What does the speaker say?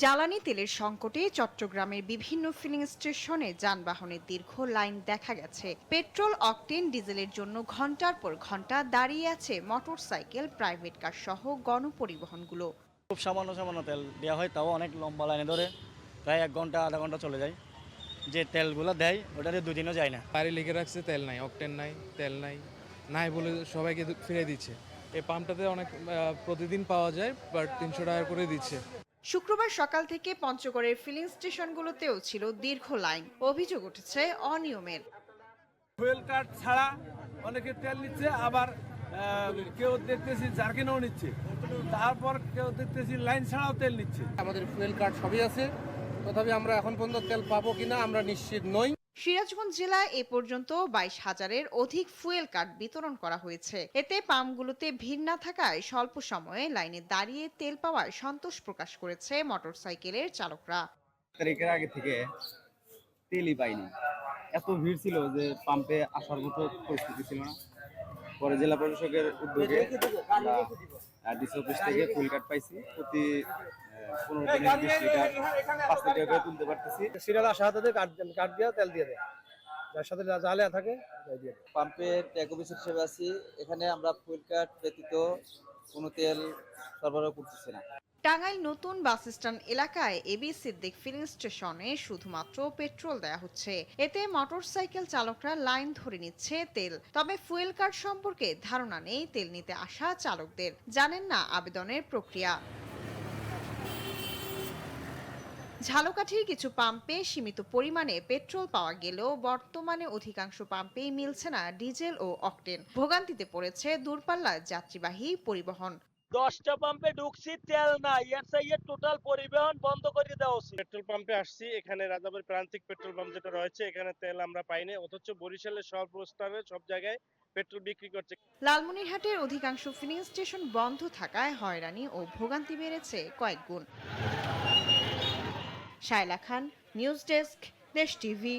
জ্বালানি তেলের সংকটে চট্টগ্রামের বিভিন্ন ফিলিং স্টেশনে যানবাহনের দীর্ঘ লাইন দেখা গেছে। পেট্রোল, অকটেন, ডিজেলের জন্য ঘন্টার পর ঘন্টা দাঁড়িয়ে আছে মোটরসাইকেল, প্রাইভেট কার সহ গণপরিবহনগুলো। খুব সামান্য সামান্য তেল দেওয়া হয়, তাও অনেক লম্বা লাইনে ধরে প্রায় 1 ঘন্টা আধা ঘন্টা চলে যায়। যে তেলগুলো দেয় ওটাতে দুদিনও যায় না। বাইরে লিখে রাখছে তেল নাই, অকটেন নাই, তেল নাই নাই বলে সবাইকে ফিরে দিচ্ছে। এই পাম্পটাতে অনেক প্রতিদিন পাওয়া যায়, বাট 300 টাকা করে দিচ্ছে। শুক্রবার সকাল থেকে পঞ্চগড়ের ফিলিং স্টেশনগুলোতেও ছিল দীর্ঘ লাইন। অভিযোগ উঠেছে অনিয়মের। ফুয়েল কার্ড ছাড়া অনেকে তেল নিচ্ছে, আবার কেউ দেখতেছি জার্কিনও নিচ্ছে, তারপর কেউ দেখতেছি লাইন ছাড়াও তেল নিচ্ছে। আমাদের ফুয়েল কার্ড সবই আছে, তথাপি আমরা এখন পর্যন্ত তেল পাবো কিনা আমরা নিশ্চিত নই। সিরাজগঞ্জ জেলায় এ পর্যন্ত 22,000-এর অধিক ফুয়েল কার্ড বিতরণ করা হয়েছে। এতে পাম্পগুলোতে ভিড় না থাকায় স্বল্প সময়ে লাইনে দাঁড়িয়ে তেল পাওয়ায় সন্তোষ প্রকাশ করেছে মোটরসাইকেলের চালকরা। তারিখের আগে থেকে তেলই পাইনি, এত ভিড় ছিল যে পাম্পে আসার মতো পরিস্থিতি ছিল না। পরে জেলা প্রশাসকের উদ্যোগে আমরা ডিসি অফিস থেকে ফুল কার্ড পাইছি। প্রতি 15 দিনে 20 লিটার 5 লিটার করে তুলতে পারতেছি। সিরিয়াল আসার হাতে কার্ড দিয়ে তেল দিয়ে দেয়, যার সাথে জ্বালিয়া থাকে দিয়ে দেয়। পাম্পের ট্যাগ অফিসার হিসেবে আছি। এখানে আমরা ফুয়েল কার্ড ব্যতীত কোনো তেল সরবরাহ করতেছি না। টাঙ্গাইল নতুন বাস স্ট্যান্ড এলাকায় এবি সিদ্দিক ফিলিং স্টেশনে শুধুমাত্র পেট্রোল দেয়া হচ্ছে। এতে মোটরসাইকেল চালকরা লাইন ধরে নিচ্ছে তেল। তবে ফুয়েল কার্ড সম্পর্কে ধারণা নেই তেল নিতে আসা চালকদের, জানেন না আবেদনের প্রক্রিয়া। ঝালকাঠির কিছু পাম্পে সীমিত পরিমাণে পেট্রোল পাওয়া গেলেও বর্তমানে অধিকাংশ পাম্পেই মিলছে না ডিজেল ও অকটেন। ভোগান্তিতে পড়েছে দূরপাল্লার যাত্রীবাহী পরিবহন। 10টা পাম্পে ঢুকছি, তেল নাই, এর চাইয়ে টোটাল পরিবহন বন্ধ করে দেওয়া উচিত। পেট্রোল পাম্পে আসছি, এখানে রাজাপুর প্রান্তিক পেট্রোল পাম্প যেটা রয়েছে এখানে তেল আমরা পাইনি, অথচ বরিশালের সর্বস্থানে সব জায়গায় পেট্রোল বিক্রি করছে। লালমনিরহাটের অধিকাংশ ফিলিং স্টেশন বন্ধ থাকায় হয়রানি ও ভোগান্তি বেড়েছে কয়েক গুণ। শায়লা খান, নিউজ ডেস্ক, দেশ টিভি।